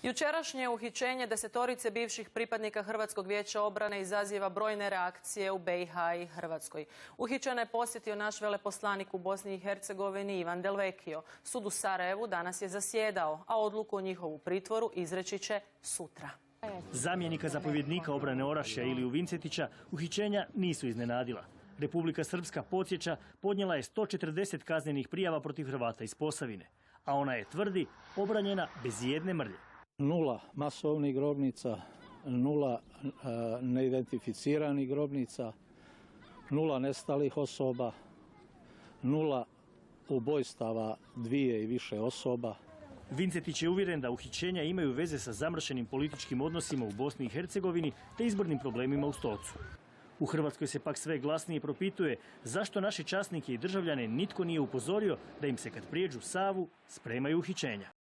Jučerašnje uhićenje desetorice bivših pripadnika Hrvatskog vijeća obrane izaziva brojne reakcije u BiH i Hrvatskoj. Uhićena je posjetio naš veleposlanik u Bosni i Hercegovini Ivan Delvekio. Sud u Sarajevu danas je zasjedao, a odluku o njihovu pritvoru izreći će sutra. Zamjenika zapovjednika obrane Orašja Iliju Vincetića uhićenja nisu iznenadila. Republika Srpska, podsjeća, podnijela je 140 kaznenih prijava protiv Hrvata iz Posavine, a ona je, tvrdi, obranjena bez jedne mrlje. 0 masovnih grobnica, 0 neidentificiranih grobnica, 0 nestalih osoba, 0 ubojstava 2 i više osoba. Vincetić je uvjeren da uhićenja imaju veze sa zamršenim političkim odnosima u Bosni i Hercegovini te izbornim problemima u Stocu. U Hrvatskoj se pak sve glasnije propituje zašto naši časnike i državljane nitko nije upozorio da im se kad prijeđu Savu spremaju uhićenja.